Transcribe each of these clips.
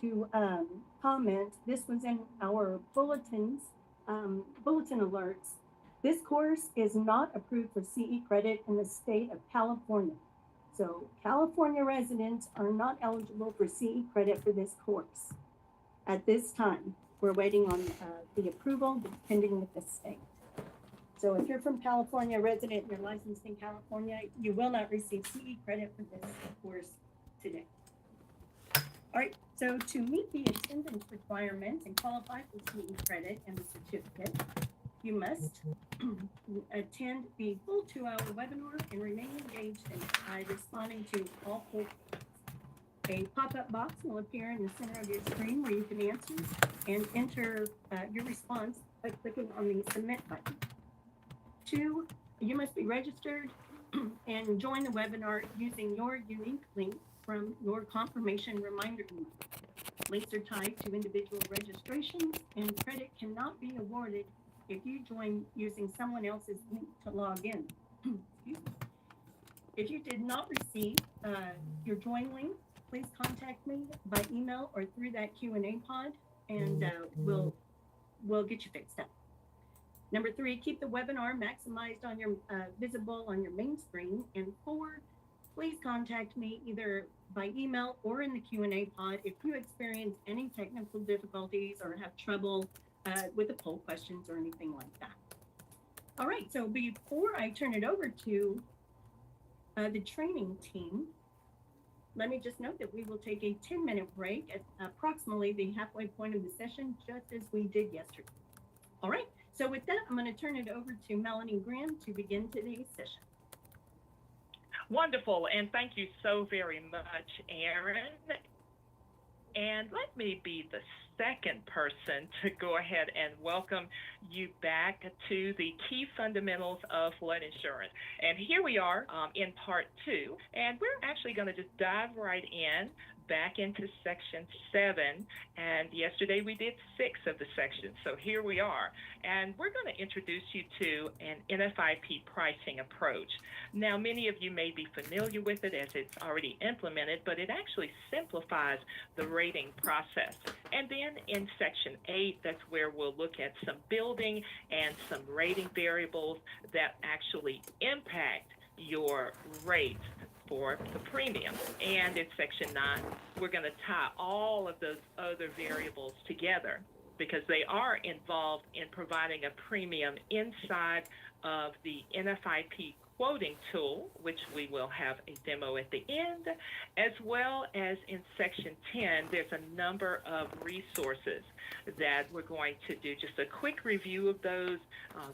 to comment. This was in our bulletin alerts. This course is not approved for CE credit in the state of California. So California residents are not eligible for CE credit for this course at this time. We're waiting on the approval pending with the state. So if you're from California, resident, and you're licensed in California, you will not receive CE credit for this course today. All right, so to meet the attendance requirements and qualify for CE credit and the certificate, you must attend the full 2-hour webinar and remain engaged by responding to all poll questions. A pop-up box will appear in the center of your screen where you can answer and enter your response by clicking on the submit button. 2, you must be registered and join the webinar using your unique link from your confirmation reminder email. Links are tied to individual registrations, and credit cannot be awarded if you join using someone else's link to log in. If you did not receive your join link, please contact me by email or through that Q&A pod, and we'll get you fixed up. Number 3, keep the webinar maximized on your visible on your main screen. And 4, please contact me either by email or in the Q&A pod if you experience any technical difficulties or have trouble with the poll questions or anything like that. All right, so before I turn it over to the training team, let me just note that we will take a 10-minute break at approximately the halfway point of the session, just as we did yesterday. All right, so with that, I'm going to turn it over to Melanie Graham to begin today's session. Wonderful, and thank you so very much, Erin. And let me be the second person to go ahead and welcome you back to the key fundamentals of flood insurance. And here we are in part 2, and we're actually going to just dive right in back into section 7, and yesterday we did 6 of the sections, so here we are, and we're going to introduce you to an NFIP pricing approach. Now, many of you may be familiar with it as it's already implemented, but it actually simplifies the rating process. And then in section 8, that's where we'll look at some building and some rating variables that actually impact your rate for the premium. And in section 9, we're going to tie all of those other variables together because they are involved in providing a premium inside of the NFIP quoting tool, which we will have a demo at the end, as well as in section 10, there's a number of resources that we're going to do just a quick review of those.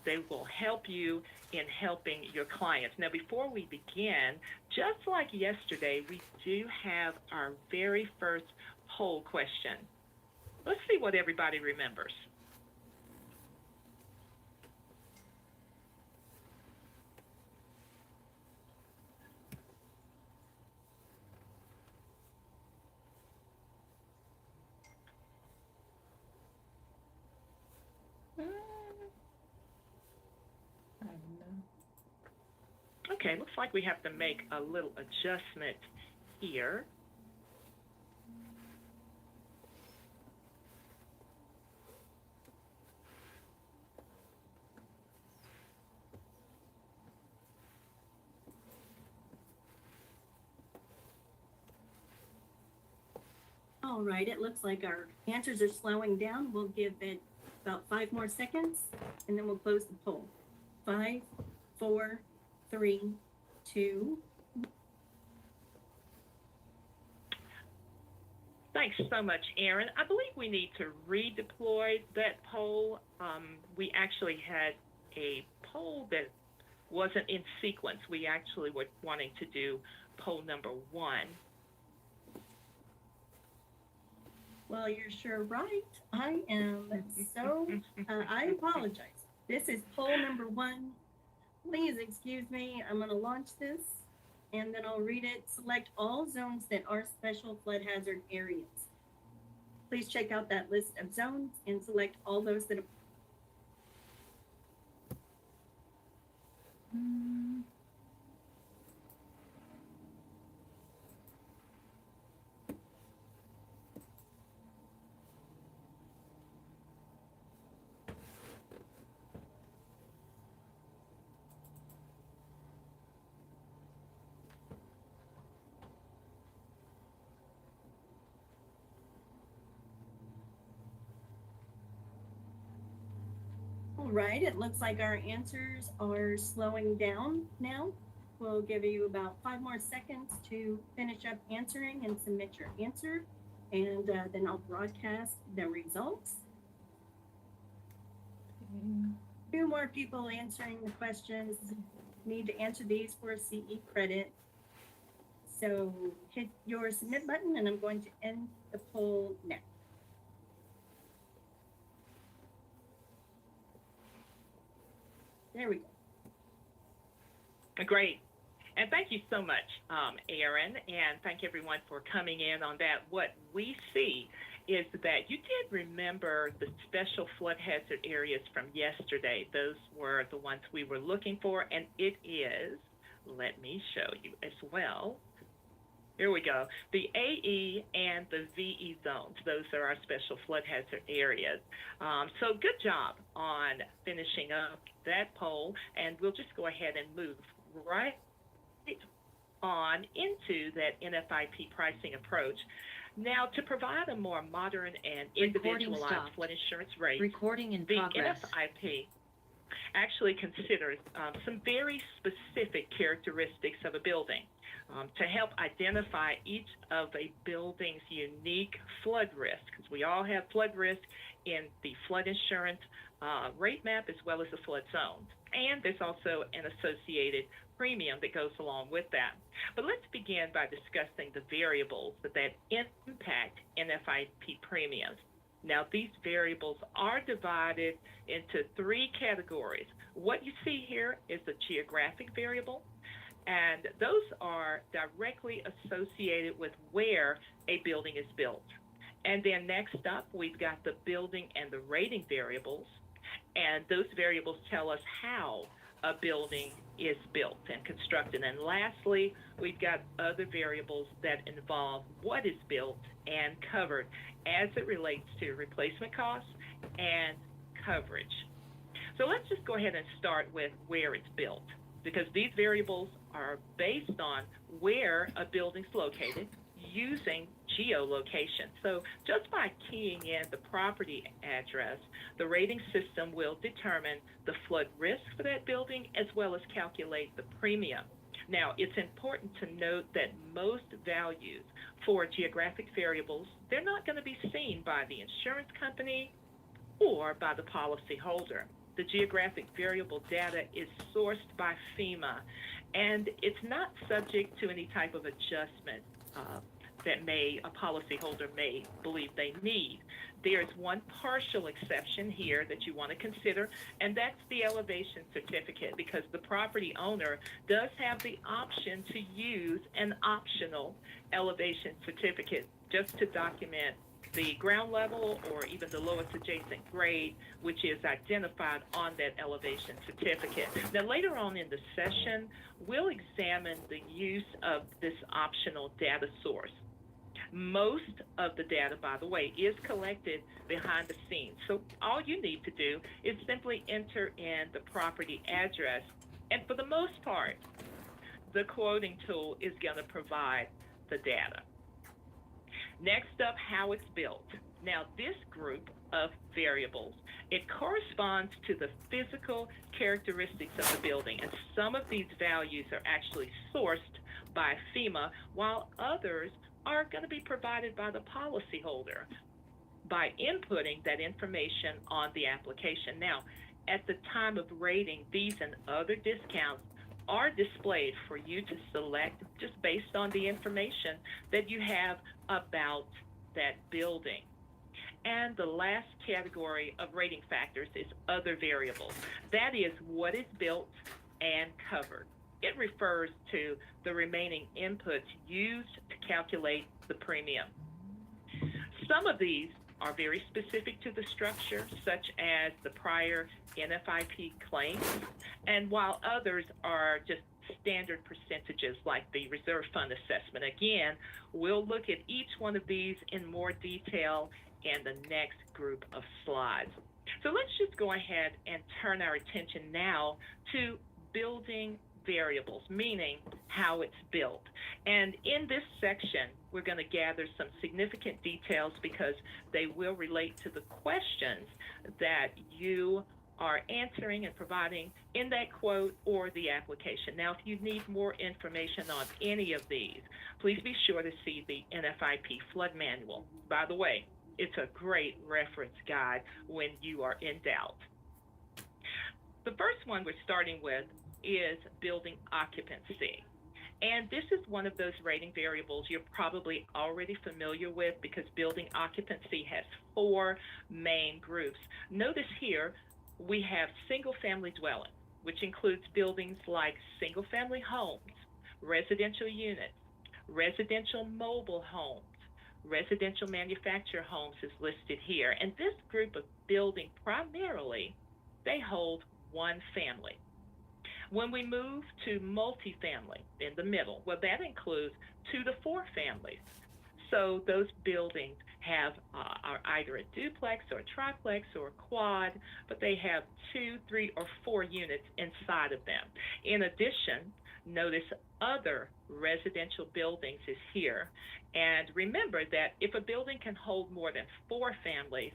They will help you in helping your clients. Now, before we begin, just like yesterday, we do have our very first poll question. Let's see what everybody remembers. Okay, looks like we have to make a little adjustment here. All right, it looks like our answers are slowing down. We'll give it about 5 more seconds, and then we'll close the poll. 5, 4, 3, 2. Thanks so much, Erin. I believe we need to redeploy that poll. We actually had a poll that wasn't in sequence. We actually were wanting to do poll number 1. Well, you're sure right. I am so, I apologize. This is poll number 1. Please excuse me. I'm going to launch this, and then I'll read it. Select all zones that are special flood hazard areas. Please check out that list of zones and select all those that are. All right, it looks like our answers are slowing down now. We'll give you about 5 more seconds to finish up answering and submit your answer, and then I'll broadcast the results. Two more people answering the questions. Need to answer these for CE credit. So hit your submit button, and I'm going to end the poll now. There we go. Great. And thank you so much, Aaron, and thank everyone for coming in on that. What we see is that you did remember the special flood hazard areas from yesterday. Those were the ones we were looking for, and it is, let me show you as well. Here we go. The AE and the VE zones, those are our special flood hazard areas. So good job on finishing up that poll, and we'll just go ahead and move right on into that NFIP pricing approach. Now, to provide a more modern and individualized flood insurance rate, Recording in the progress. NFIP actually considers some very specific characteristics of a building to help identify each of a building's unique flood risk, because we all have flood risk in the flood insurance rate map as well as the flood zones. And there's also an associated premium that goes along with that. But let's begin by discussing the variables that impact NFIP premiums. Now, these variables are divided into 3 categories. What you see here is the geographic variable, and those are directly associated with where a building is built. And then next up, we've got the building and the rating variables, and those variables tell us how a building is built and constructed. And lastly, we've got other variables that involve what is built and covered as it relates to replacement costs and coverage. So let's just go ahead and start with where it's built, because these variables are based on where a building's located using geolocation. So just by keying in the property address, the rating system will determine the flood risk for that building as well as calculate the premium. Now, it's important to note that most values for geographic variables, they're not going to be seen by the insurance company or by the policyholder. The geographic variable data is sourced by FEMA, and it's not subject to any type of adjustment that a policyholder may believe they need. There's one partial exception here that you want to consider, and that's the elevation certificate, because the property owner does have the option to use an optional elevation certificate just to document the ground level or even the lowest adjacent grade, which is identified on that elevation certificate. Now, later on in the session, we'll examine the use of this optional data source. Most of the data, by the way, is collected behind the scenes. So all you need to do is simply enter in the property address. And for the most part, the quoting tool is going to provide the data. Next up, how it's built. Now, this group of variables, it corresponds to the physical characteristics of the building. And some of these values are actually sourced by FEMA, while others are going to be provided by the policyholder by inputting that information on the application. Now, at the time of rating, these and other discounts are displayed for you to select just based on the information that you have about that building. And the last category of rating factors is other variables. That is what is built and covered. It refers to the remaining inputs used to calculate the premium. Some of these are very specific to the structure, such as the prior NFIP claims, and while others are just standard percentages like the reserve fund assessment. Again, we'll look at each one of these in more detail in the next group of slides. So let's just go ahead and turn our attention now to building variables, meaning how it's built. And in this section, we're going to gather some significant details because they will relate to the questions that you are answering and providing in that quote or the application. Now, if you need more information on any of these, please be sure to see the NFIP Flood Manual. By the way, it's a great reference guide when you are in doubt. The first one we're starting with is building occupancy. And this is one of those rating variables you're probably already familiar with because building occupancy has four main groups. Notice here we have single family dwellings, which includes buildings like single family homes, residential units, residential mobile homes, residential manufactured homes is listed here. And this group of building primarily they hold one family. When we move to multifamily in the middle, well, that includes 2 to 4 families. So those buildings have are either a duplex or a triplex or a quad, but they have 2, 3, or 4 units inside of them. In addition, notice other residential buildings is here. And remember that if a building can hold more than 4 families,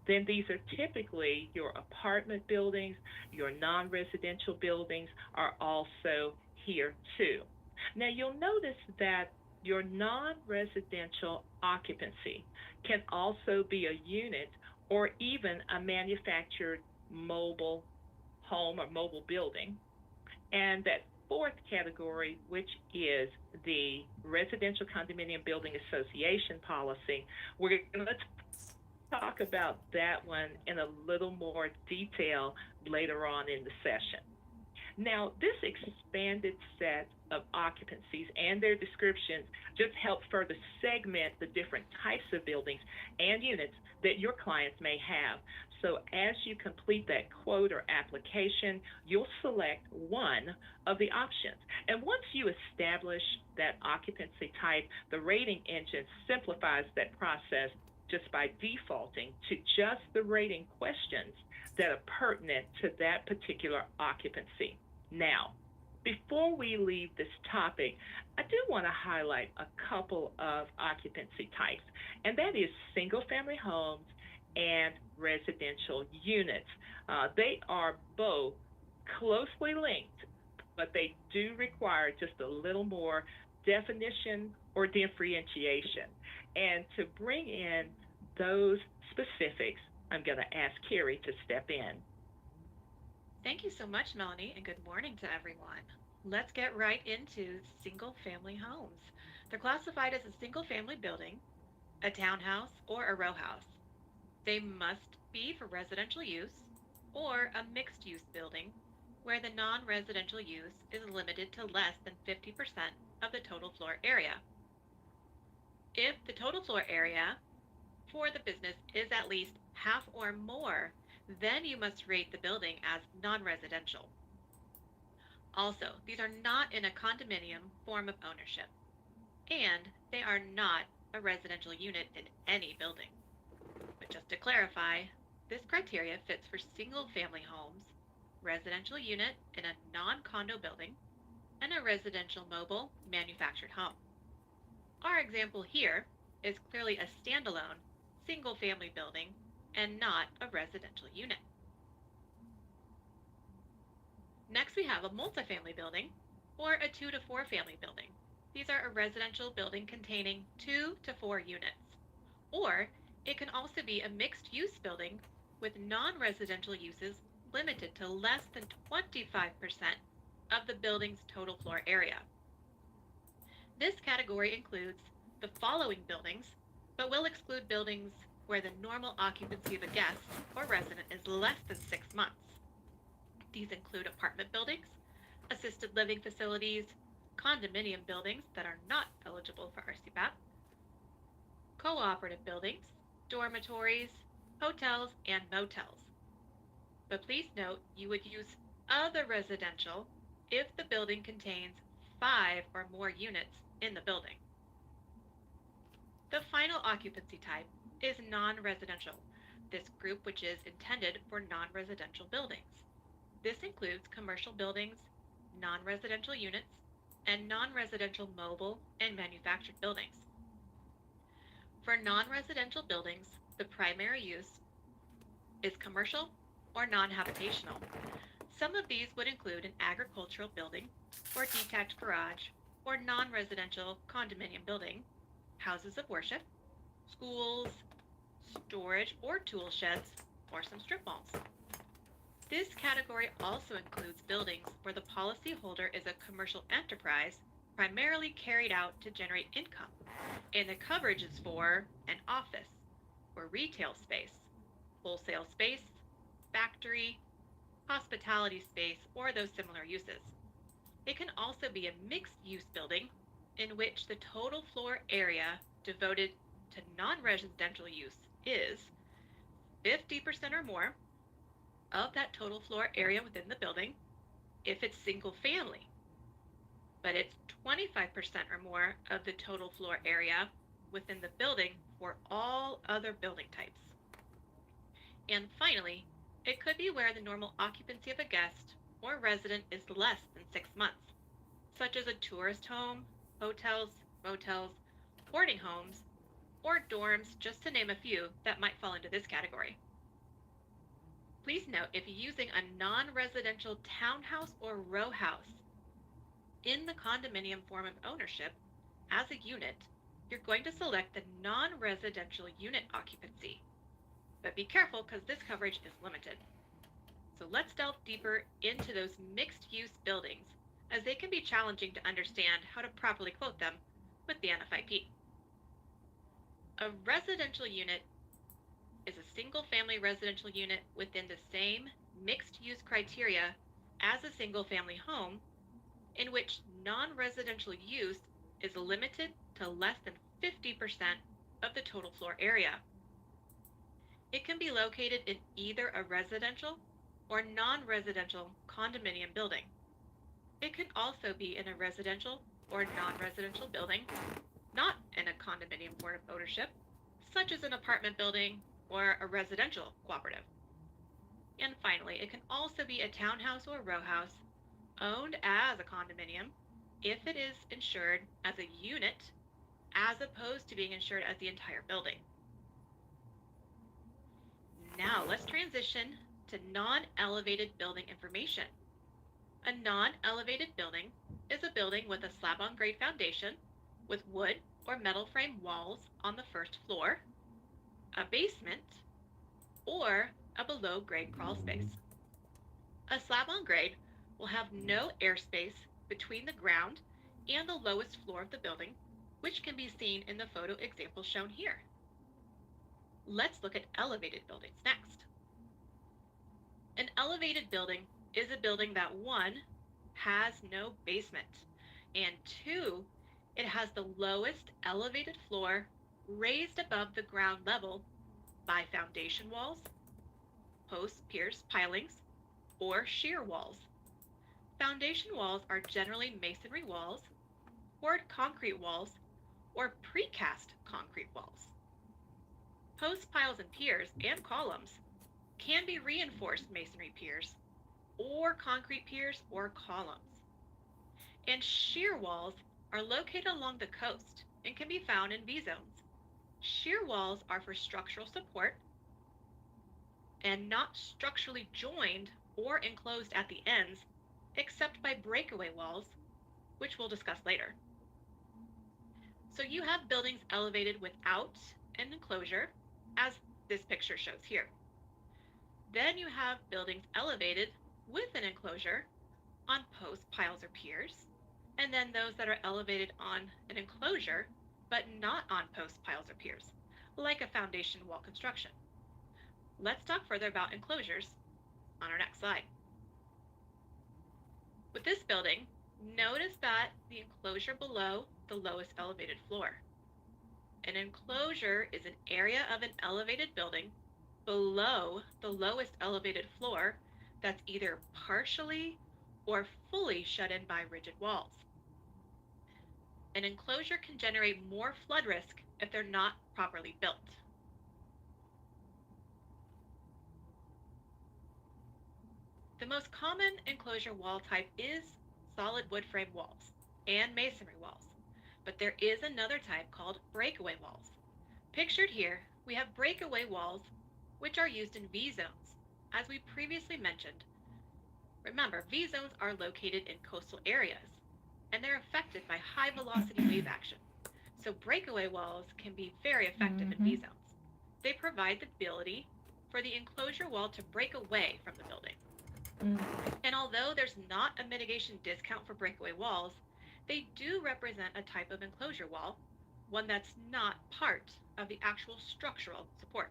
then these are typically your apartment buildings, your non residential buildings are also here too. Now you'll notice that your non residential occupancy can also be a unit or even a manufactured mobile home or mobile building. And that fourth category, which is the Residential Condominium Building Association policy, we're going to talk about that one in a little more detail later on in the session. Now, this expanded set of occupancies and their descriptions just help further segment the different types of buildings and units that your clients may have. So as you complete that quote or application, you'll select one of the options. And once you establish that occupancy type, the rating engine simplifies that process just by defaulting to just the rating questions that are pertinent to that particular occupancy. Now, before we leave this topic, I do want to highlight a couple of occupancy types, and that is single family homes and residential units. They are both closely linked, but they do require just a little more definition or differentiation. And to bring in those specifics, I'm going to ask Carrie to step in. Thank you so much, Melanie, and good morning to everyone. Let's get right into single family homes. They're classified as a single family building, a townhouse, or a row house. They must be for residential use or a mixed use building where the non residential use is limited to less than 50% of the total floor area. If the total floor area for the business is at least half or more, then you must rate the building as non residential. Also, these are not in a condominium form of ownership, and they are not a residential unit in any building. But just to clarify, this criteria fits for single family homes, residential unit in a non condo building, and a residential mobile manufactured home. Our example here is clearly a standalone single family building and not a residential unit. Next, we have a multifamily building or a 2 to 4 family building. These are a residential building containing 2 to 4 units. Or it can also be a mixed use building with non residential uses limited to less than 25% of the building's total floor area. This category includes the following buildings, but will exclude buildings where the normal occupancy of a guest or resident is less than 6 months. These include apartment buildings, assisted living facilities, condominium buildings that are not eligible for RCBAP, cooperative buildings, dormitories, hotels, and motels. But please note you would use other residential if the building contains 5 or more units in the building. The final occupancy type is non-residential, this group which is intended for non-residential buildings. This includes commercial buildings, non-residential units, and non-residential mobile and manufactured buildings. For non-residential buildings, the primary use is commercial or non-habitational. Some of these would include an agricultural building, or detached garage, or non-residential condominium building, houses of worship, schools, storage or tool sheds, or some strip malls. This category also includes buildings where the policyholder is a commercial enterprise primarily carried out to generate income, and the coverage is for an office or retail space, wholesale space, factory, hospitality space, or those similar uses. It can also be a mixed use building in which the total floor area devoted to non residential use is 50% or more of that total floor area within the building if it's single family, but it's 25% or more of the total floor area within the building for all other building types. And finally, it could be where the normal occupancy of a guest or resident is less than 6 months, such as a tourist home, hotels, motels, boarding homes, or dorms, just to name a few that might fall into this category. Please note, if you're using a non-residential townhouse or row house in the condominium form of ownership as a unit, you're going to select the non-residential unit occupancy. But be careful because this coverage is limited. So let's delve deeper into those mixed-use buildings, as they can be challenging to understand how to properly quote them with the NFIP. A residential unit is a single-family residential unit within the same mixed-use criteria as a single-family home, in which non-residential use is limited to less than 50% of the total floor area. It can be located in either a residential or non-residential condominium building. It can also be in a residential or non-residential building, not in a condominium form of ownership, such as an apartment building or a residential cooperative. And finally, it can also be a townhouse or row house owned as a condominium if it is insured as a unit as opposed to being insured as the entire building. Now let's transition to non-elevated building information. A non-elevated building is a building with a slab-on-grade foundation with wood or metal frame walls on the first floor, a basement, or a below-grade crawl space. A slab-on-grade will have no airspace between the ground and the lowest floor of the building, which can be seen in the photo example shown here. Let's look at elevated buildings next. An elevated building is a building that, one, has no basement, and two, it has the lowest elevated floor raised above the ground level by foundation walls, post-piers pilings, or shear walls. Foundation walls are generally masonry walls, poured concrete walls, or precast concrete walls. Post piles and piers and columns can be reinforced masonry piers or concrete piers or columns. And shear walls are located along the coast and can be found in V zones. Shear walls are for structural support and not structurally joined or enclosed at the ends, except by breakaway walls, which we'll discuss later. So you have buildings elevated without an enclosure, as this picture shows here. Then you have buildings elevated with an enclosure on post piles or piers, and then those that are elevated on an enclosure but not on post piles or piers, like a foundation wall construction. Let's talk further about enclosures on our next slide. With this building, notice that the enclosure below the lowest elevated floor. An enclosure is an area of an elevated building below the lowest elevated floor that's either partially or fully shut in by rigid walls. An enclosure can generate more flood risk if they're not properly built. The most common enclosure wall type is solid wood frame walls and masonry walls, but there is another type called breakaway walls. Pictured here, we have breakaway walls, which are used in V zones. As we previously mentioned, remember, V zones are located in coastal areas and they're affected by high velocity wave action. So breakaway walls can be very effective in V Mm-hmm. zones. They provide the ability for the enclosure wall to break away from the building. Mm. And although there's not a mitigation discount for breakaway walls, they do represent a type of enclosure wall, one that's not part of the actual structural support.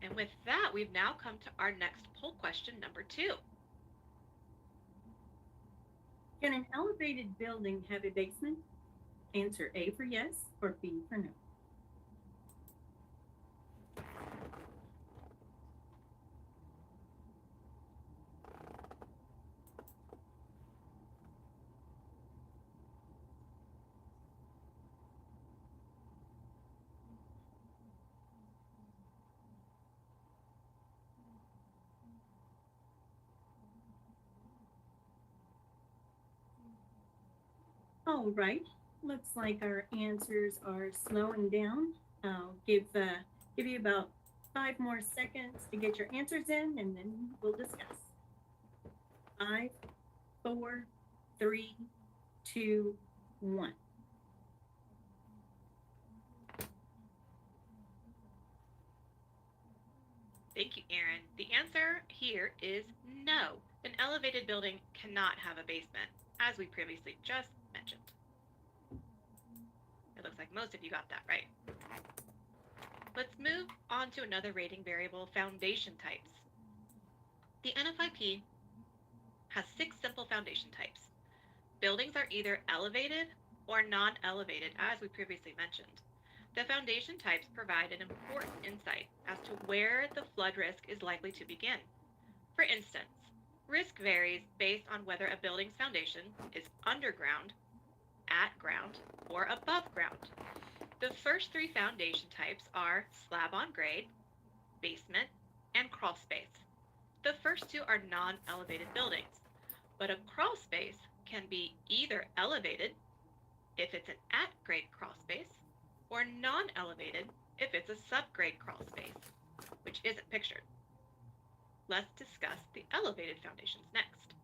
And with that, we've now come to our next poll question, number 2. Can an elevated building have a basement? Answer A for yes or B for no. All right, looks like our answers are slowing down. I'll give you about 5 more seconds to get your answers in, and then we'll discuss. 5, 4, 3, 2, 1. Thank you, Aaron. The answer here is no. An elevated building cannot have a basement, as we previously just mentioned. It looks like most of you got that right. Let's move on to another rating variable, foundation types. The NFIP has 6 simple foundation types. Buildings are either elevated or non-elevated, as we previously mentioned. The foundation types provide an important insight as to where the flood risk is likely to begin. For instance, risk varies based on whether a building's foundation is underground, at ground, or above ground. The first 3 foundation types are slab on grade, basement, and crawl space. The first 2 are non-elevated buildings, but a crawl space can be either elevated if it's an at-grade crawl space, or non-elevated if it's a subgrade crawl space, which isn't pictured. Let's discuss the elevated foundations next.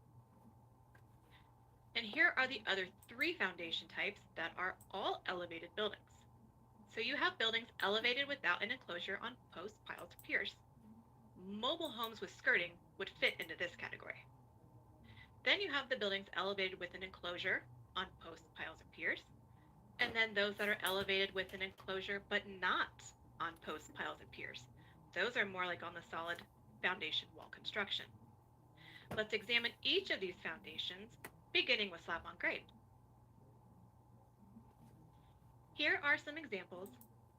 And here are the other 3 foundation types that are all elevated buildings. So you have buildings elevated without an enclosure on posts, piles, or piers. Mobile homes with skirting would fit into this category. Then you have the buildings elevated with an enclosure on posts, piles, or piers, and then those that are elevated with an enclosure but not on posts, piles, and piers. Those are more like on the solid foundation wall construction. Let's examine each of these foundations, beginning with slab on grade. Here are some examples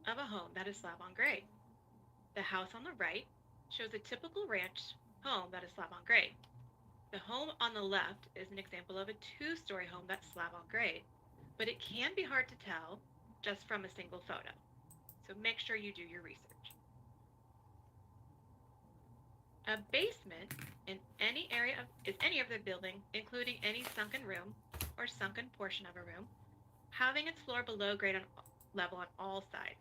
of a home that is slab on grade. The house on the right shows a typical ranch home that is slab on grade. The home on the left is an example of a 2-story home that's slab on grade, but it can be hard to tell just from a single photo. So make sure you do your research. A basement in any area is any of the building, including any sunken room or sunken portion of a room, having its floor below grade level on all sides.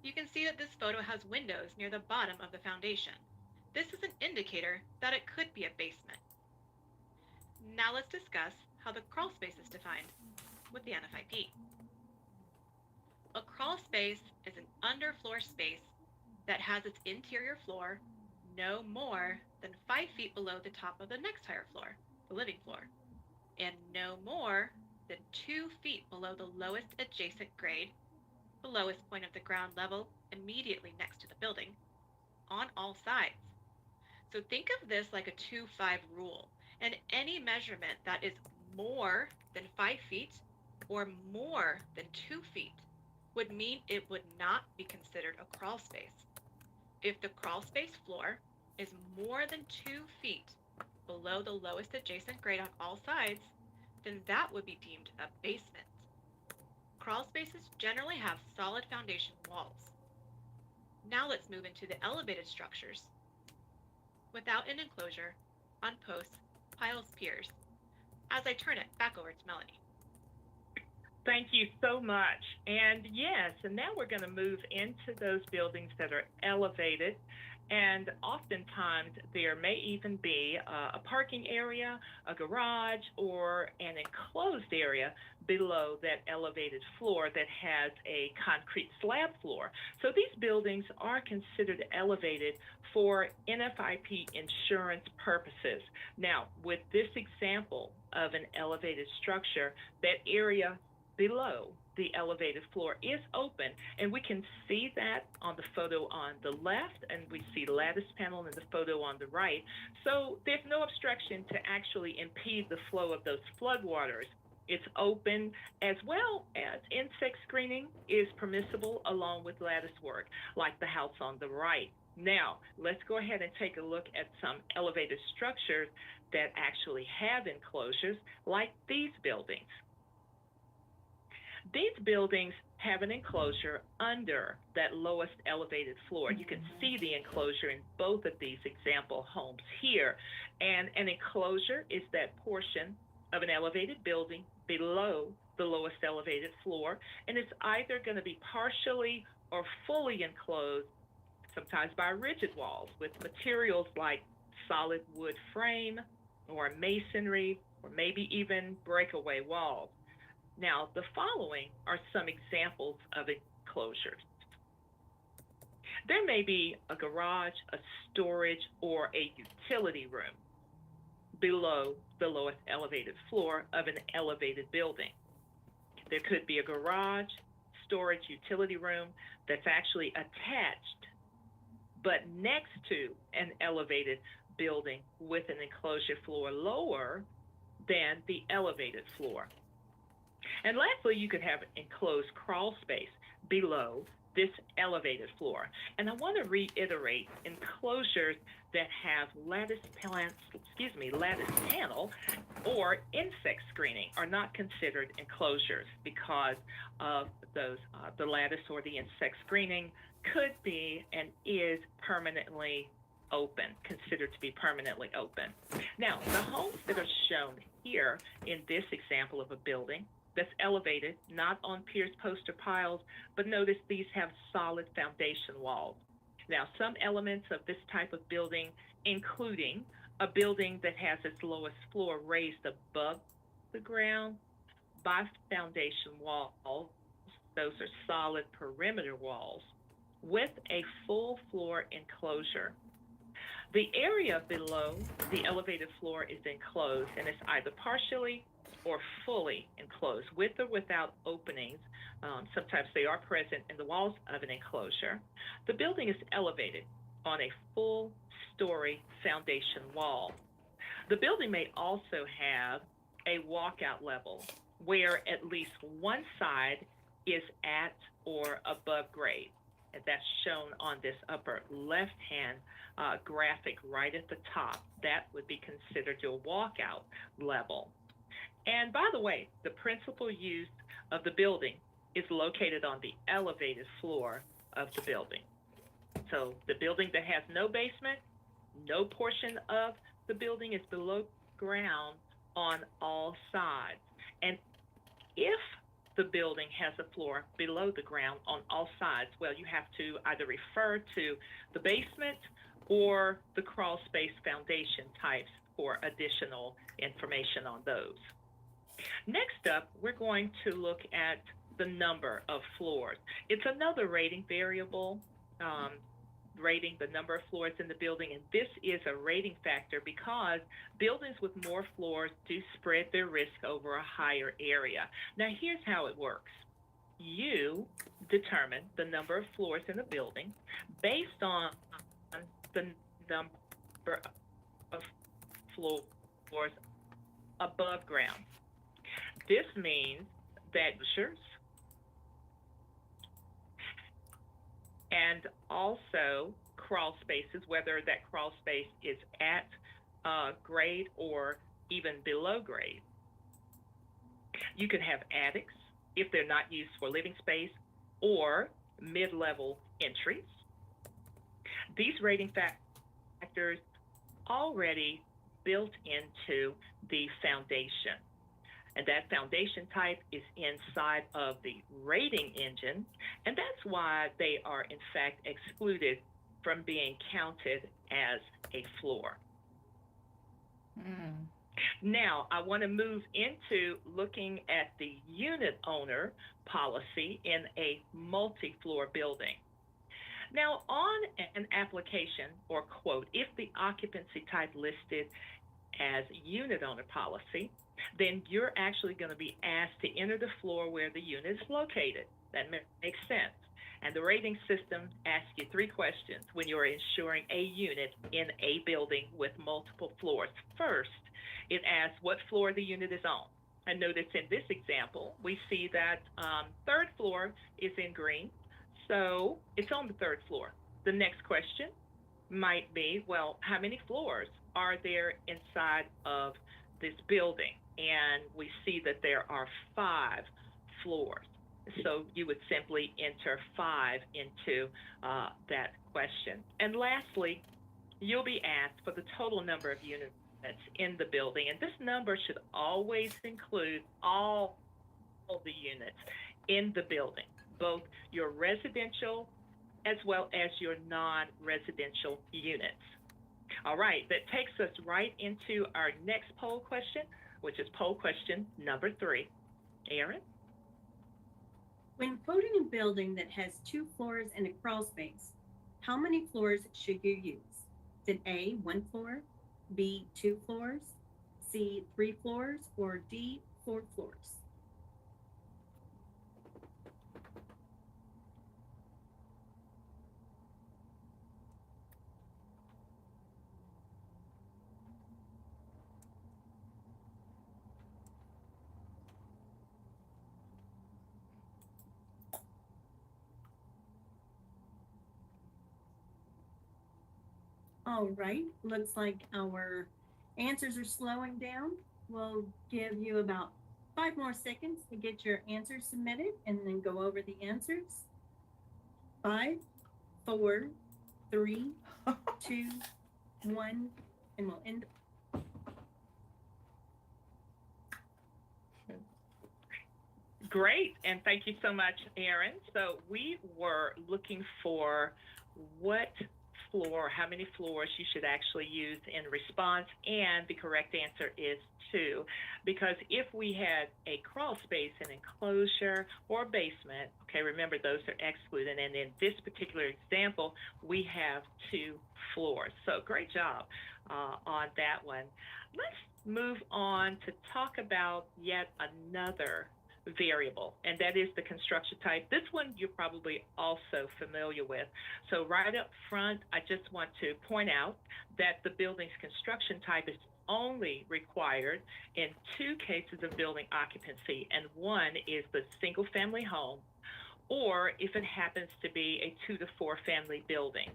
You can see that this photo has windows near the bottom of the foundation. This is an indicator that it could be a basement. Now let's discuss how the crawl space is defined with the NFIP. A crawl space is an underfloor space that has its interior floor no more than 5 feet below the top of the next higher floor, the living floor, and no more than 2 feet below the lowest adjacent grade, the lowest point of the ground level immediately next to the building, on all sides. So think of this like a 2-5 rule, and any measurement that is more than 5 feet or more than 2 feet would mean it would not be considered a crawl space. If the crawl space floor is more than 2 feet below the lowest adjacent grade on all sides, then that would be deemed a basement. Crawl spaces generally have solid foundation walls. Now let's move into the elevated structures without an enclosure on posts, piles, piers, as I turn it back over to Melanie. Thank you so much. And yes, and now we're going to move into those buildings that are elevated. And oftentimes there may even be a parking area, a garage, or an enclosed area below that elevated floor that has a concrete slab floor. So these buildings are considered elevated for NFIP insurance purposes. Now, with this example of an elevated structure, that area below the elevated floor is open, and we can see that on the photo on the left, and we see the lattice panel in the photo on the right. So there's no obstruction to actually impede the flow of those floodwaters. It's open, as well as insect screening is permissible along with lattice work, like the house on the right. Now, let's go ahead and take a look at some elevated structures that actually have enclosures, like these buildings. These buildings have an enclosure under that lowest elevated floor. You can see the enclosure in both of these example homes here. And an enclosure is that portion of an elevated building below the lowest elevated floor, and it's either going to be partially or fully enclosed, sometimes by rigid walls with materials like solid wood frame or masonry or maybe even breakaway walls. Now, the following are some examples of enclosures. There may be a garage, a storage, or a utility room below the lowest elevated floor of an elevated building. There could be a garage, storage, utility room that's actually attached but next to an elevated building with an enclosure floor lower than the elevated floor. And lastly, you could have enclosed crawl space below this elevated floor. And I want to reiterate, enclosures that have lattice panel or insect screening are not considered enclosures because of those the lattice or the insect screening could be and is permanently open, considered to be permanently open. Now, the homes that are shown here in this example of a building that's elevated, not on piers, posts, or piles, but notice these have solid foundation walls. Now, some elements of this type of building, including a building that has its lowest floor raised above the ground by foundation walls, those are solid perimeter walls, with a full floor enclosure. The area below the elevated floor is enclosed, and it's either partially or fully enclosed, with or without openings. Sometimes they are present in the walls of an enclosure. The building is elevated on a full story foundation wall. The building may also have a walkout level where at least one side is at or above grade. And that's shown on this upper left-hand graphic right at the top. That would be considered your walkout level. And by the way, the principal use of the building is located on the elevated floor of the building. So the building that has no basement, no portion of the building is below ground on all sides. And if the building has a floor below the ground on all sides, well, you have to either refer to the basement or the crawl space foundation types for additional information on those. Next up, we're going to look at the number of floors. It's another rating variable, rating the number of floors in the building, and this is a rating factor because buildings with more floors do spread their risk over a higher area. Now, here's how it works. You determine the number of floors in a building based on the number of floors above ground. This means that and also crawl spaces, whether that crawl space is at grade or even below grade. You can have attics if they're not used for living space or mid-level entries. These rating factors already built into the foundation. And that foundation type is inside of the rating engine, and that's why they are in fact excluded from being counted as a floor. Mm. Now, I want to move into looking at the unit owner policy in a multi floor building. Now, on an application or quote, if the occupancy type listed as unit owner policy, then you're actually going to be asked to enter the floor where the unit is located. That makes sense. And the rating system asks you three questions when you're insuring a unit in a building with multiple floors. First, it asks what floor the unit is on. And notice in this example, we see that third floor is in green, so it's on the third floor. The next question might be, well, how many floors are there inside of this building? And we see that there are 5 floors. So you would simply enter 5 into that question. And lastly, you'll be asked for the total number of units in the building. And this number should always include all the units in the building, both your residential as well as your non-residential units. All right, that takes us right into our next poll question, which is poll question number 3. Aaron? When quoting a building that has 2 floors and a crawl space, how many floors should you use? Is it A, 1 floor, B, 2 floors, C, 3 floors, or D, 4 floors? All right, looks like our answers are slowing down. We'll give you about 5 more seconds to get your answers submitted and then go over the answers. 5, 4, 3, 2, 1, and we'll end. Great, and thank you so much, Aaron. So we were looking for what floor, how many floors you should actually use in response, and the correct answer is 2. Because if we had a crawl space, an enclosure, or basement, okay, remember those are excluded, and in this particular example, we have 2 floors. So great job on that one. Let's move on to talk about yet another variable, and that is the construction type. This one you're probably also familiar with. So right up front, I just want to point out that the building's construction type is only required in 2 cases of building occupancy, and one is the single family home, or if it happens to be a 2 to 4 family building.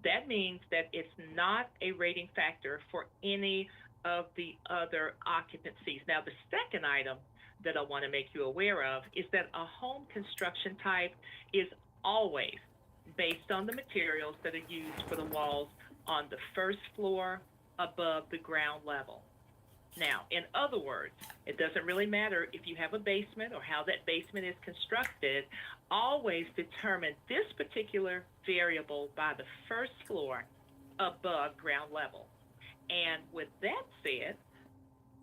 That means that it's not a rating factor for any of the other occupancies. Now, the second item that I want to make you aware of is that a home construction type is always based on the materials that are used for the walls on the first floor above the ground level. Now, in other words, it doesn't really matter if you have a basement or how that basement is constructed. Always determine this particular variable by the first floor above ground level. And with that said,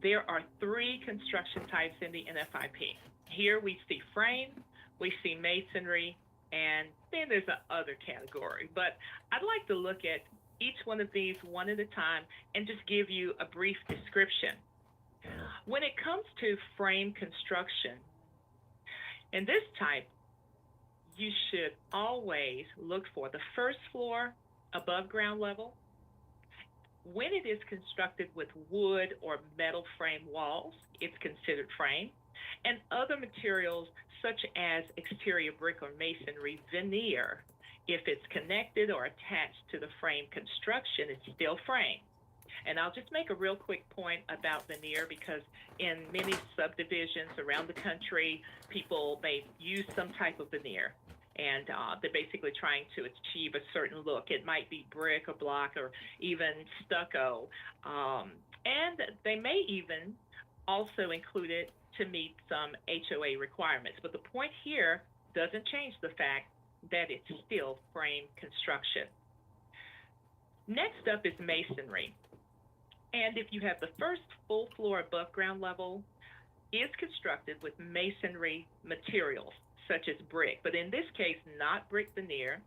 there are 3 construction types in the NFIP. Here we see frame, we see masonry, and then there's a other category. But I'd like to look at each one of these one at a time and just give you a brief description. When it comes to frame construction, in this type, you should always look for the first floor above ground level. When it is constructed with wood or metal frame walls, it's considered frame. And other materials such as exterior brick or masonry veneer, if it's connected or attached to the frame construction, it's still frame. And I'll just make a real quick point about veneer because in many subdivisions around the country, people may use some type of veneer. And they're basically trying to achieve a certain look. It might be brick or block or even stucco. And they may even also include it to meet some HOA requirements. But the point here doesn't change the fact that it's still frame construction. Next up is masonry. And if you have the first full floor above ground level, is constructed with masonry materials such as brick, but in this case, not brick veneer,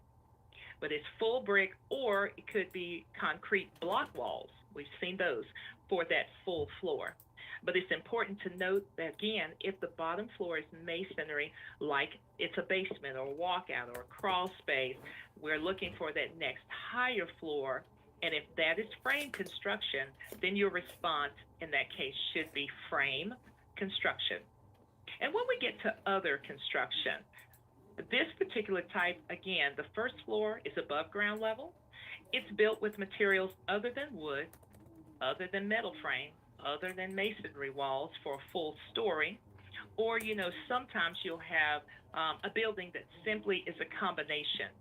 but it's full brick, or it could be concrete block walls. We've seen those for that full floor. But it's important to note that, again, if the bottom floor is masonry, like it's a basement or a walkout or a crawl space, we're looking for that next higher floor. And if that is frame construction, then your response in that case should be frame construction. And when we get to other construction, this particular type, again, the first floor is above ground level. It's built with materials other than wood, other than metal frame, other than masonry walls for a full story. Or, sometimes you'll have a building that simply is a combination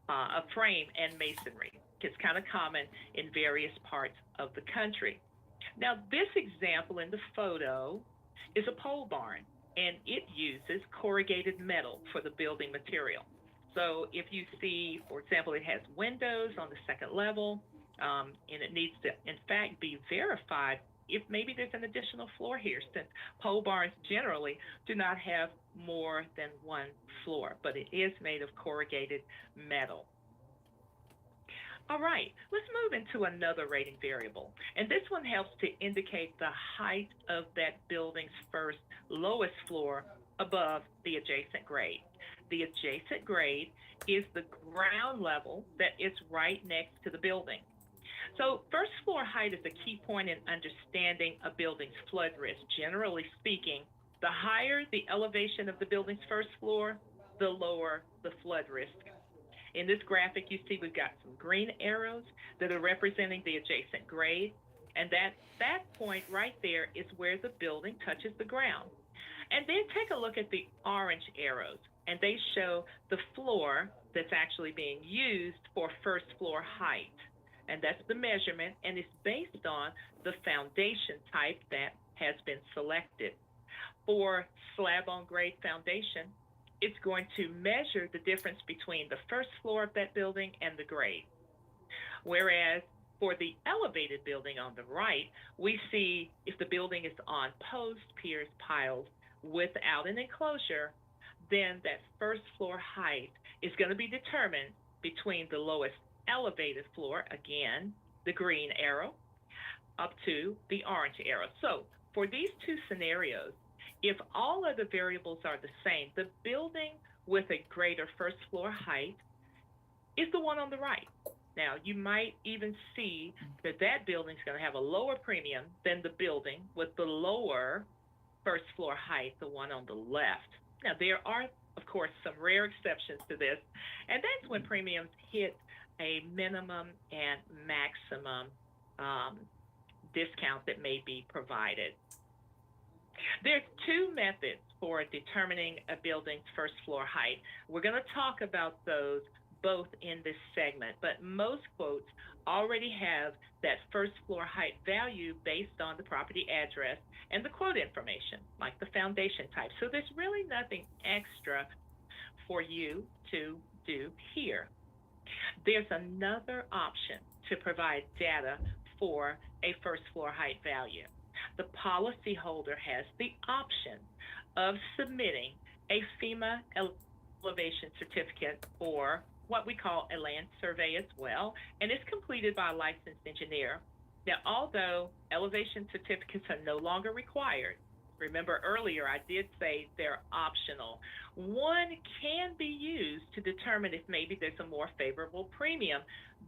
of frame and masonry. It's kind of common in various parts of the country. Now, this example in the photo is a pole barn, and it uses corrugated metal for the building material. So if you see, for example, it has windows on the second level, and it needs to, in fact, be verified if maybe there's an additional floor here, since pole barns generally do not have more than one floor, but it is made of corrugated metal. All right, let's move into another rating variable. And this one helps to indicate the height of that building's first lowest floor above the adjacent grade. The adjacent grade is the ground level that is right next to the building. So first floor height is a key point in understanding a building's flood risk. Generally speaking, the higher the elevation of the building's first floor, the lower the flood risk. In this graphic, you see we've got some green arrows that are representing the adjacent grade, and that point right there is where the building touches the ground. And then take a look at the orange arrows, and they show the floor that's actually being used for first floor height. And that's the measurement, and it's based on the foundation type that has been selected. For slab-on-grade foundation, it's going to measure the difference between the first floor of that building and the grade. Whereas for the elevated building on the right, we see if the building is on posts, piers, piles, without an enclosure, then that first floor height is going to be determined between the lowest elevated floor, again, the green arrow, up to the orange arrow. So for these two scenarios, if all of the variables are the same, the building with a greater first floor height is the one on the right. Now, you might even see that that building is going to have a lower premium than the building with the lower first floor height, the one on the left. Now, there are, of course, some rare exceptions to this, and that's when premiums hit a minimum and maximum discount that may be provided. There's two methods for determining a building's first floor height. We're going to talk about those both in this segment, but most quotes already have that first floor height value based on the property address and the quote information, like the foundation type. So there's really nothing extra for you to do here. There's another option to provide data for a first floor height value. The policyholder has the option of submitting a FEMA elevation certificate, or what we call a land survey as well, and it's completed by a licensed engineer. Now, although elevation certificates are no longer required, remember earlier I did say they're optional, one can be used to determine if maybe there's a more favorable premium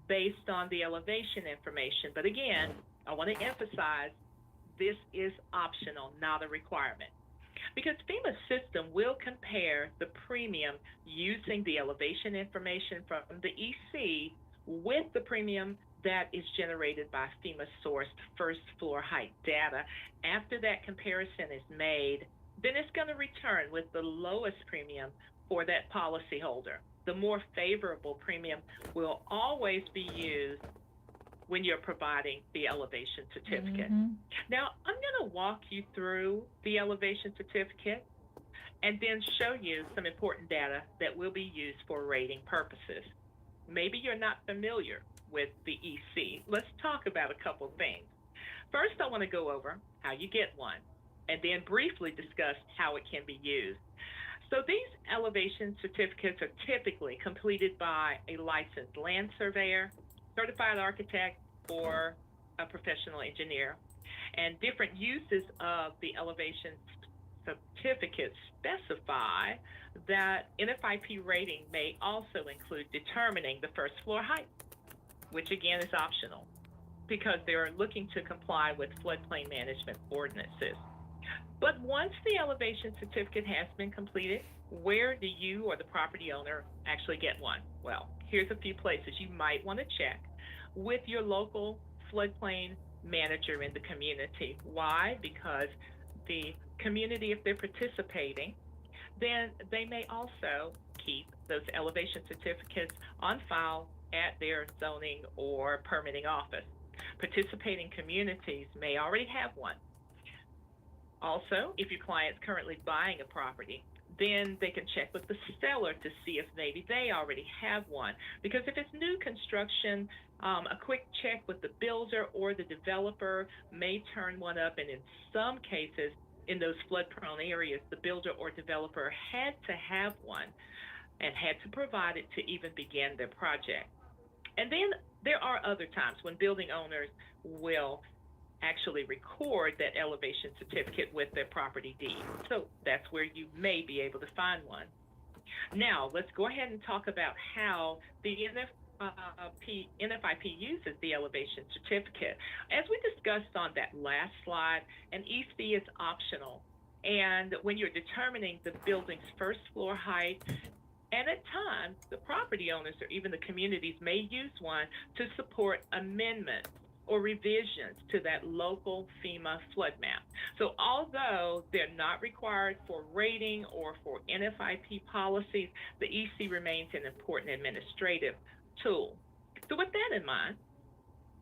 based on the elevation information. But again, I want to emphasize this is optional, not a requirement. Because FEMA's system will compare the premium using the elevation information from the EC with the premium that is generated by FEMA-sourced first floor height data. After that comparison is made, then it's going to return with the lowest premium for that policyholder. The more favorable premium will always be used when you're providing the elevation certificate. Mm-hmm. Now, I'm going to walk you through the elevation certificate and then show you some important data that will be used for rating purposes. Maybe you're not familiar with the EC. Let's talk about a couple things. First, I want to go over how you get one and then briefly discuss how it can be used. So these elevation certificates are typically completed by a licensed land surveyor, certified architect, or a professional engineer. And different uses of the elevation certificates specify that NFIP rating may also include determining the first floor height, which again is optional because they're looking to comply with floodplain management ordinances. But once the elevation certificate has been completed, where do you or the property owner actually get one? Well, here's a few places you might want to check with your local floodplain manager in the community. Why? Because the community, if they're participating, then they may also keep those elevation certificates on file at their zoning or permitting office. Participating communities may already have one. Also, if your client's currently buying a property, then they can check with the seller to see if maybe they already have one. Because if it's new construction, a quick check with the builder or the developer may turn one up, and in some cases, in those flood-prone areas, the builder or developer had to have one and had to provide it to even begin their project. And then there are other times when building owners will actually record that elevation certificate with their property deed. So that's where you may be able to find one. Now, let's go ahead and talk about how the NFIP uses the elevation certificate. As we discussed on that last slide, an EC is optional. And when you're determining the building's first floor height, and at times, the property owners or even the communities may use one to support amendments or revisions to that local FEMA flood map. So although they're not required for rating or for NFIP policies, the EC remains an important administrative tool. So with that in mind,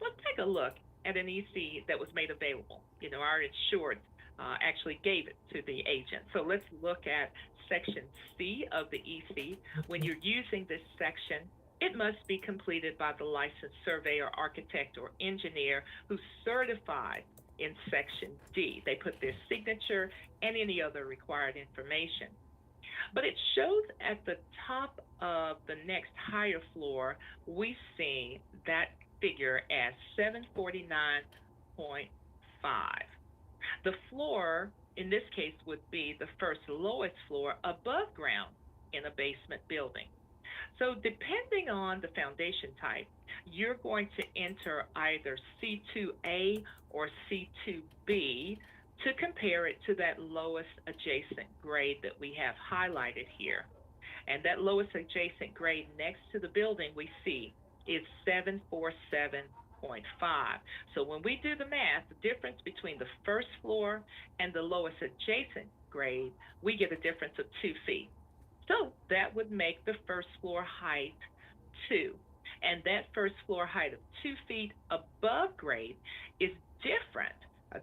let's take a look at an EC that was made available. Our insured actually gave it to the agent. So let's look at Section C of the EC. When you're using this section, it must be completed by the licensed surveyor, architect, or engineer who's certified in Section D. They put their signature and any other required information. But it shows at the top of the next higher floor, we see that figure as 749.5. The floor, in this case, would be the first lowest floor above ground in a basement building. So depending on the foundation type, you're going to enter either C2A or C2B to compare it to that lowest adjacent grade that we have highlighted here. And that lowest adjacent grade next to the building we see is 747.5. So when we do the math, the difference between the first floor and the lowest adjacent grade, we get a difference of 2 feet. So that would make the first floor height 2. And that first floor height of 2 feet above grade is different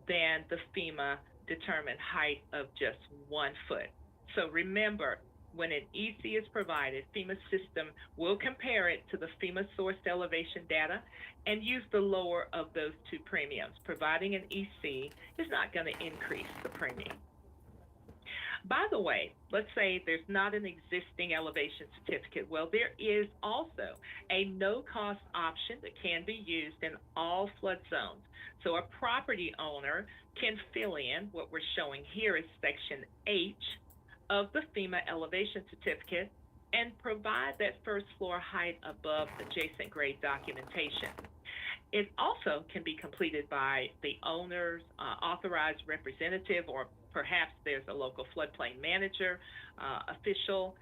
than the FEMA determined height of just 1 foot. So remember, when an EC is provided, FEMA system will compare it to the FEMA sourced elevation data and use the lower of those two premiums. Providing an EC is not going to increase the premium. By the way, let's say there's not an existing elevation certificate. Well, there is also a no-cost option that can be used in all flood zones. So a property owner can fill in what we're showing here is Section H of the FEMA elevation certificate and provide that first floor height above adjacent grade documentation. It also can be completed by the owner's authorized representative, or perhaps there's a local floodplain manager official.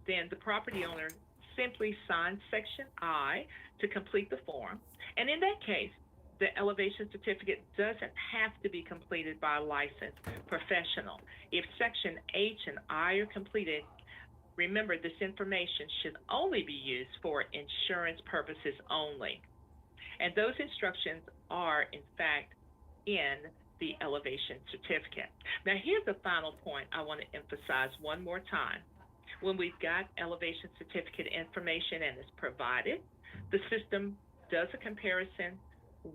Then the property owner simply signs Section I to complete the form. And in that case, the elevation certificate doesn't have to be completed by a licensed professional. If Section H and I are completed, remember this information should only be used for insurance purposes only. And those instructions are, in fact, in the elevation certificate. Now, here's the final point I want to emphasize one more time. When we've got elevation certificate information and it's provided, the system does a comparison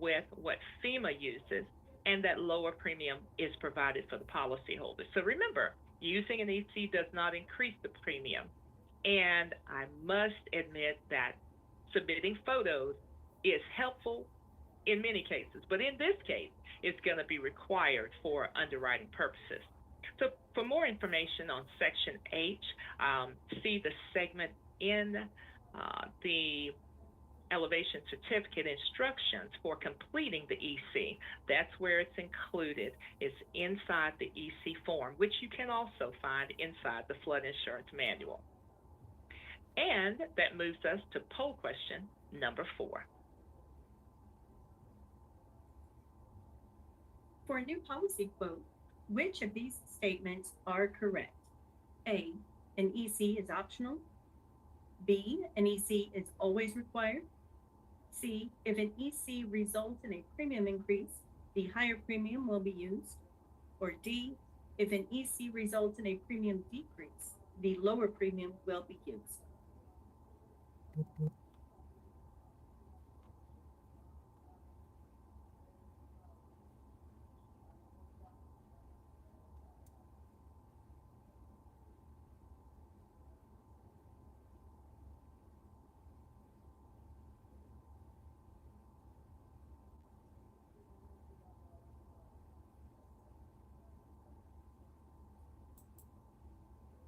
with what FEMA uses, and that lower premium is provided for the policyholder. So remember, using an EC does not increase the premium. And I must admit that submitting photos is helpful in many cases, but in this case, it's going to be required for underwriting purposes. So, for more information on Section H, see the segment in the elevation certificate instructions for completing the EC. That's where it's included. It's inside the EC form, which you can also find inside the flood insurance manual. And that moves us to poll question number 4. For a new policy quote, which of these statements are correct? A, an EC is optional. B, an EC is always required. C, if an EC results in a premium increase, the higher premium will be used. Or D, if an EC results in a premium decrease, the lower premium will be used.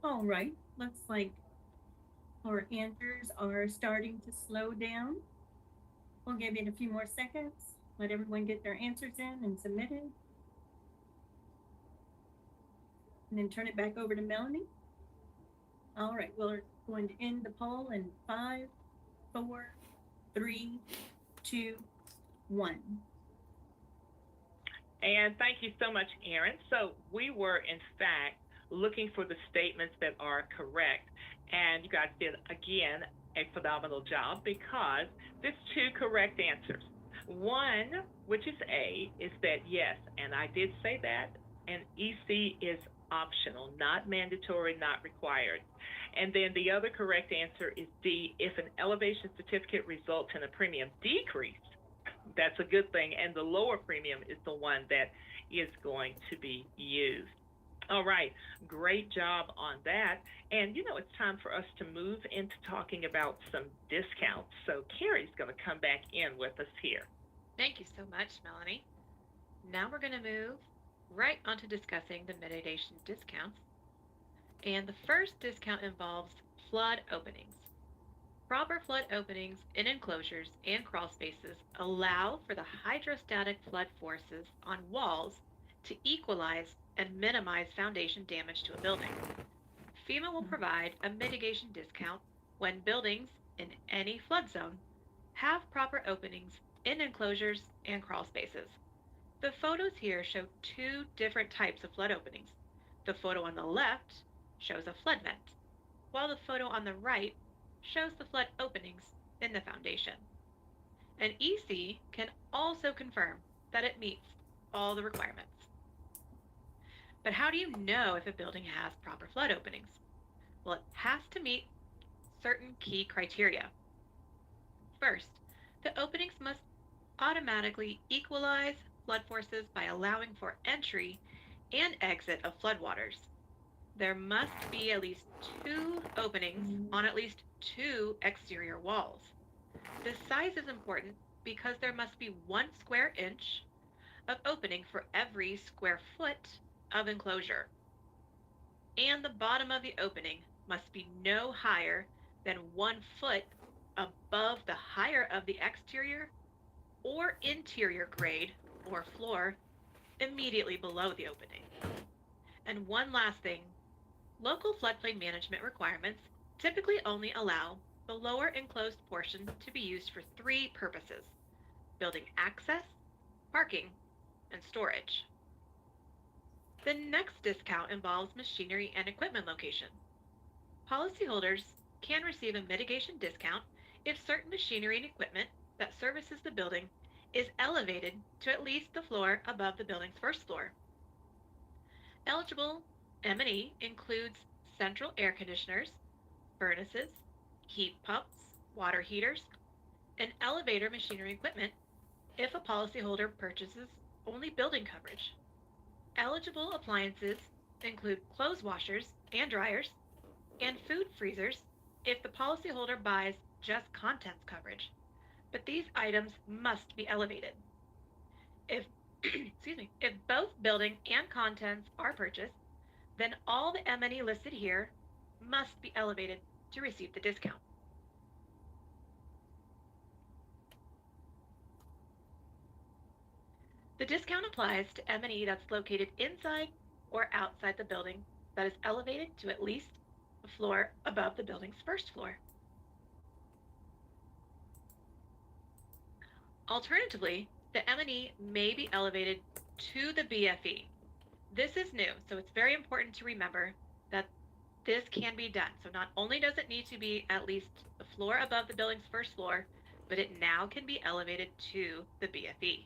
All right, looks like our answers are starting to slow down. We'll give it a few more seconds, let everyone get their answers in and submitted. And then turn it back over to Melanie. All right, we're going to end the poll in 5, 4, 3, 2, 1. And thank you so much, Erin. So we were, in fact, looking for the statements that are correct. And you guys did, again, a phenomenal job because there's 2 correct answers. One, which is A, is that yes, and I did say that, an EC is optional, not mandatory, not required. And then the other correct answer is D, if an elevation certificate results in a premium decrease, that's a good thing, and the lower premium is the one that is going to be used. All right, great job on that. And it's time for us to move into talking about some discounts. So Carrie's going to come back in with us here. Thank you so much, Melanie. Now we're going to move right onto discussing the mitigation discounts. And the first discount involves flood openings. Proper flood openings in enclosures and crawl spaces allow for the hydrostatic flood forces on walls to equalize and minimize foundation damage to a building. FEMA will provide a mitigation discount when buildings in any flood zone have proper openings in enclosures and crawl spaces. The photos here show 2 different types of flood openings. The photo on the left shows a flood vent, while the photo on the right shows the flood openings in the foundation. An EC can also confirm that it meets all the requirements. But how do you know if a building has proper flood openings? Well, it has to meet certain key criteria. First, the openings must automatically equalize flood forces by allowing for entry and exit of floodwaters. There must be at least 2 openings on at least 2 exterior walls. The size is important because there must be 1 square inch of opening for every square foot of enclosure. And the bottom of the opening must be no higher than 1 foot above the higher of the exterior or interior grade or floor immediately below the opening. And one last thing, local floodplain management requirements typically only allow the lower enclosed portion to be used for 3 purposes: building access, parking, and storage. The next discount involves machinery and equipment location. Policyholders can receive a mitigation discount if certain machinery and equipment that services the building is elevated to at least the floor above the building's first floor. Eligible M&E includes central air conditioners, furnaces, heat pumps, water heaters, and elevator machinery equipment if a policyholder purchases only building coverage. Eligible appliances include clothes washers and dryers and food freezers if the policyholder buys just contents coverage, but these items must be elevated. If if both building and contents are purchased, then all the M&E listed here must be elevated to receive the discount. The discount applies to M&E that's located inside or outside the building that is elevated to at least a floor above the building's first floor. Alternatively, the M&E may be elevated to the BFE. This is new, so it's very important to remember that this can be done. So not only does it need to be at least the floor above the building's first floor, but it now can be elevated to the BFE.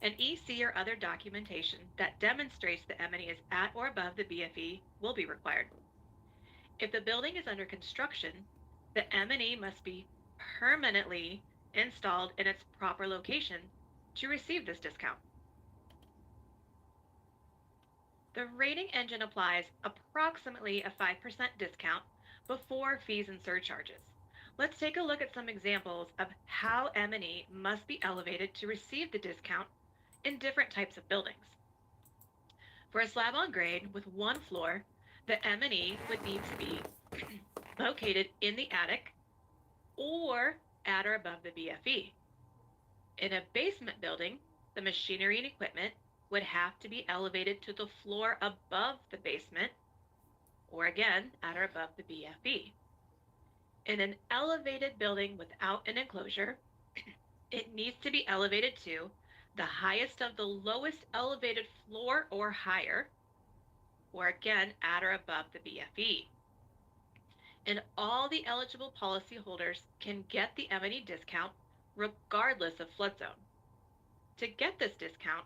An EC or other documentation that demonstrates the M&E is at or above the BFE will be required. If the building is under construction, the M&E must be permanently installed in its proper location to receive this discount. The rating engine applies approximately a 5% discount before fees and surcharges. Let's take a look at some examples of how M&E must be elevated to receive the discount in different types of buildings. For a slab on grade with one floor, the M&E would need to be located in the attic or at or above the BFE. In a basement building, the machinery and equipment would have to be elevated to the floor above the basement, or again, at or above the BFE. In an elevated building without an enclosure, it needs to be elevated to the highest of the lowest elevated floor or higher, or again, at or above the BFE. And all the eligible policyholders can get the M&E discount regardless of flood zone. To get this discount,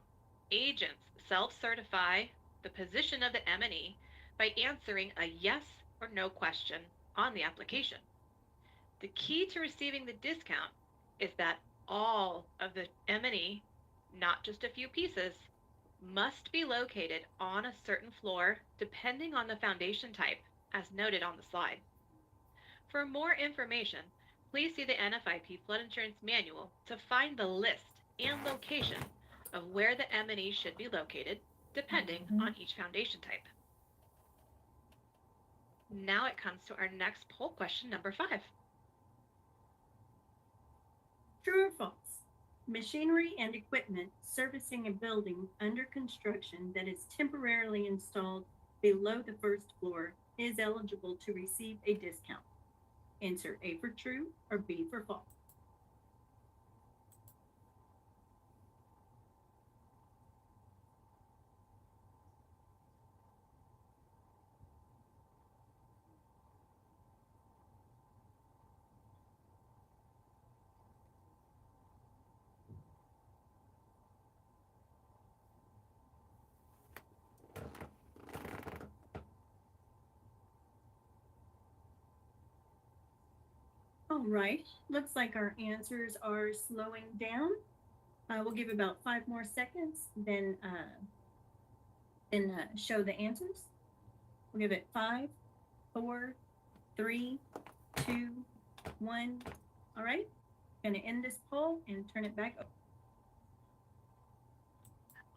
agents self-certify the position of the M&E by answering a yes or no question on the application. The key to receiving the discount is that all of the M&E, not just a few pieces, must be located on a certain floor depending on the foundation type, as noted on the slide. For more information, please see the NFIP Flood Insurance Manual to find the list and location of where the M&E should be located, depending on each foundation type. Now it comes to our next poll question, number 5. True or false? Machinery and equipment servicing a building under construction that is temporarily installed below the first floor is eligible to receive a discount. Answer A for true or B for false. All right, looks like our answers are slowing down. We'll give about 5 more seconds, then show the answers. We'll give it 5, 4, 3, 2, 1. All right, gonna end this poll and turn it back over.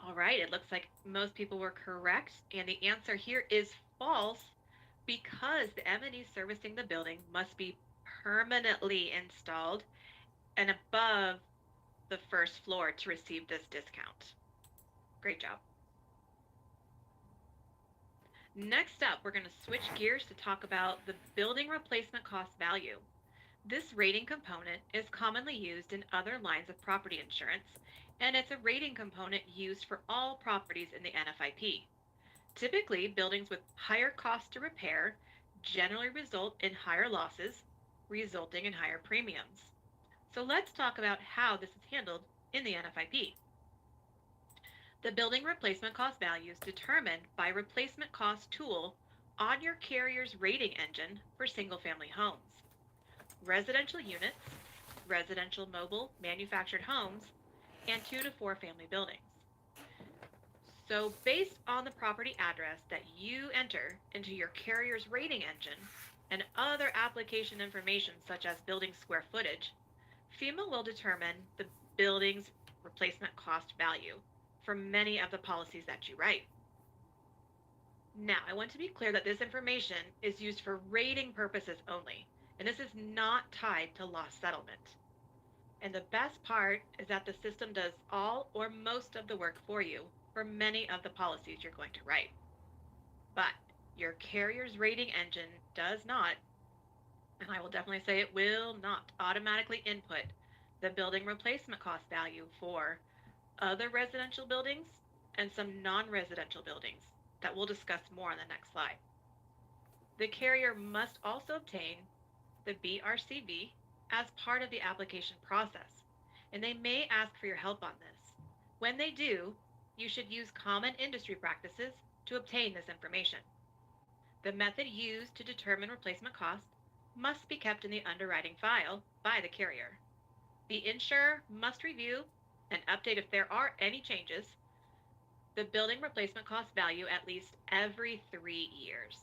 All right, it looks like most people were correct, and the answer here is false because the M&E servicing the building must be permanently installed and above the first floor to receive this discount. Great job. Next up, we're going to switch gears to talk about the building replacement cost value. This rating component is commonly used in other lines of property insurance, and it's a rating component used for all properties in the NFIP. Typically, buildings with higher cost to repair generally result in higher losses, resulting in higher premiums. So let's talk about how this is handled in the NFIP. The building replacement cost value is determined by replacement cost tool on your carrier's rating engine for single family homes, residential units, residential mobile manufactured homes, and 2 to 4 family buildings. So, based on the property address that you enter into your carrier's rating engine and other application information such as building square footage, FEMA will determine the building's replacement cost value for many of the policies that you write. Now, I want to be clear that this information is used for rating purposes only, and this is not tied to loss settlement. And the best part is that the system does all or most of the work for you for many of the policies you're going to write. But your carrier's rating engine does not, and I will definitely say it will not automatically input the building replacement cost value for other residential buildings and some non-residential buildings that we'll discuss more on the next slide. The carrier must also obtain the BRCV as part of the application process, and they may ask for your help on this. When they do, you should use common industry practices to obtain this information. The method used to determine replacement cost must be kept in the underwriting file by the carrier. The insurer must review and update if there are any changes the building replacement cost value at least every 3 years.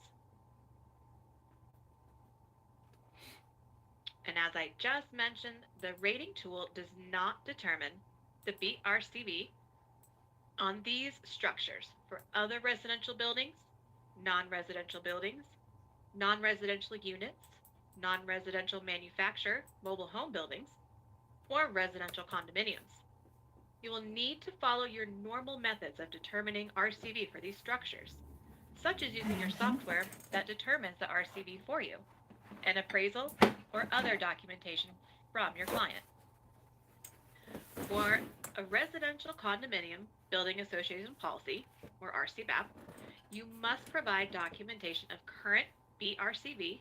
And as I just mentioned, the rating tool does not determine the BRCV on these structures for other residential buildings, non-residential buildings, non-residential units, non-residential manufactured mobile home buildings, or residential condominiums. You will need to follow your normal methods of determining RCV for these structures, such as using your software that determines the RCV for you, an appraisal, or other documentation from your client. For a residential condominium building association policy, or RCBAP, you must provide documentation of current BRCV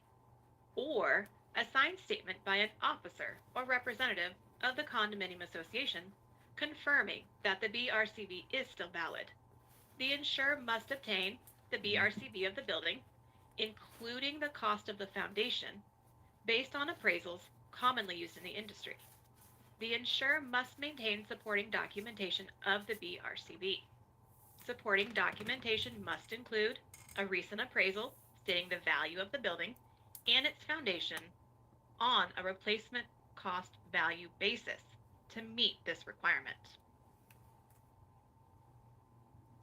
or a signed statement by an officer or representative of the condominium association confirming that the BRCV is still valid. The insurer must obtain the BRCV of the building, including the cost of the foundation, based on appraisals commonly used in the industry. The insurer must maintain supporting documentation of the BRCV. Supporting documentation must include a recent appraisal stating the value of the building and its foundation on a replacement cost value basis to meet this requirement.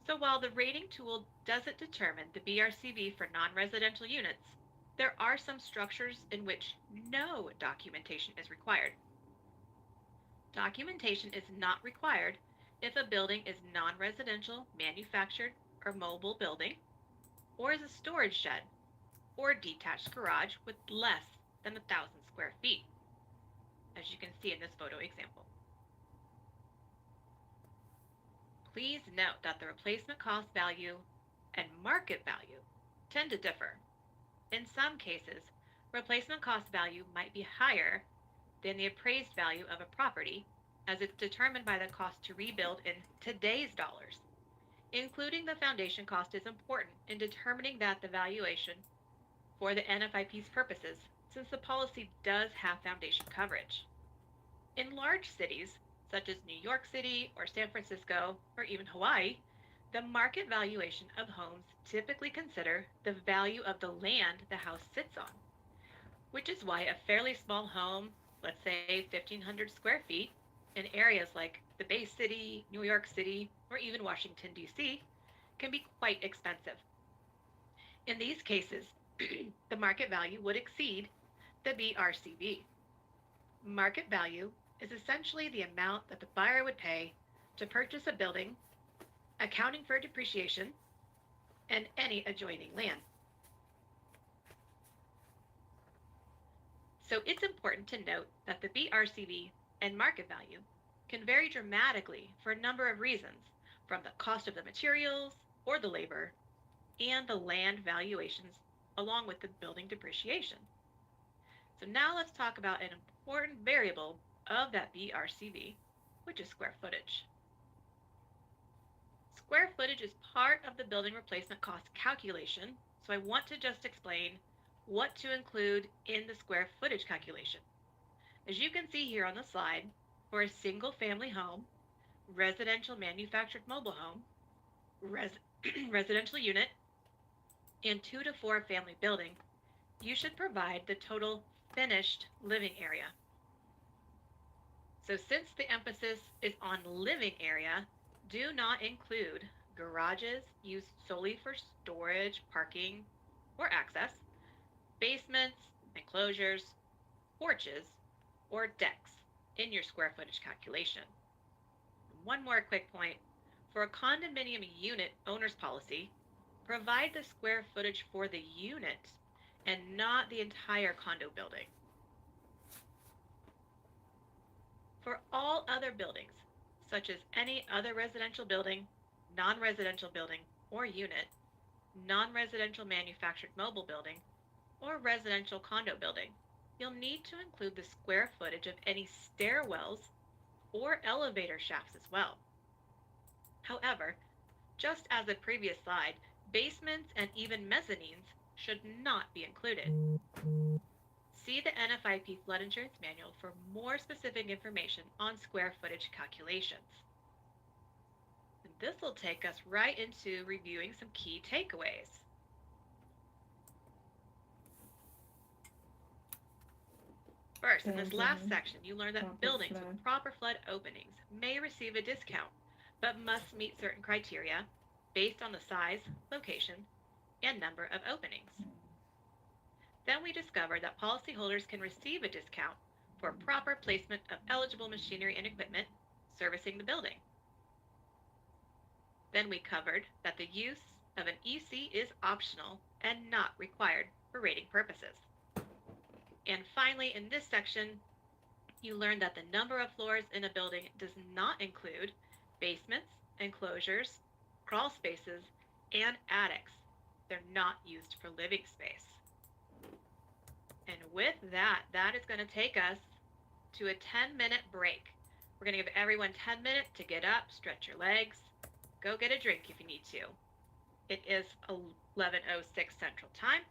So while the rating tool doesn't determine the BRCV for non-residential units, there are some structures in which no documentation is required. Documentation is not required if a building is non-residential, manufactured, or mobile building, or is a storage shed or detached garage with less than 1,000 square feet, as you can see in this photo example. Please note that the replacement cost value and market value tend to differ. In some cases, replacement cost value might be higher than the appraised value of a property, as it's determined by the cost to rebuild in today's dollars. Including the foundation cost is important in determining that the valuation for the NFIP's purposes, since the policy does have foundation coverage. In large cities, such as New York City or San Francisco or even Hawaii, the market valuation of homes typically consider the value of the land the house sits on, which is why a fairly small home, let's say 1,500 square feet, in areas like the Bay City, New York City, or even Washington, D.C., can be quite expensive. In these cases, the market value would exceed the BRCV. Market value is essentially the amount that the buyer would pay to purchase a building, accounting for depreciation and any adjoining land. So it's important to note that the BRCV and market value can vary dramatically for a number of reasons, from the cost of the materials or the labor and the land valuations along with the building depreciation. So now let's talk about an important variable of that BRCV, which is square footage. Square footage is part of the building replacement cost calculation, so I want to just explain what to include in the square footage calculation. As you can see here on the slide, for a single family home, residential manufactured mobile home, residential unit, and 2 to 4 family building, you should provide the total finished living area. So since the emphasis is on living area, do not include garages used solely for storage, parking, or access, basements, enclosures, porches, or decks in your square footage calculation. One more quick point. For a condominium unit owner's policy, provide the square footage for the unit and not the entire condo building. For all other buildings, such as any other residential building, non-residential building, or unit, non-residential manufactured mobile building, or residential condo building, you'll need to include the square footage of any stairwells or elevator shafts as well. However, just as the previous slide, basements and even mezzanines should not be included. See the NFIP Flood Insurance Manual for more specific information on square footage calculations. And this will take us right into reviewing some key takeaways. First, in this last section, you learned that buildings with proper flood openings may receive a discount, but must meet certain criteria based on the size, location, and number of openings. Then we discovered that policyholders can receive a discount for proper placement of eligible machinery and equipment servicing the building. Then we covered that the use of an EC is optional and not required for rating purposes. And finally, in this section, you learned that the number of floors in a building does not include basements, enclosures, crawl spaces, and attics. They're not used for living space. And with that, that is going to take us to a 10-minute break. We're going to give everyone 10 minutes to get up, stretch your legs, go get a drink if you need to. It is 11:06 Central Time.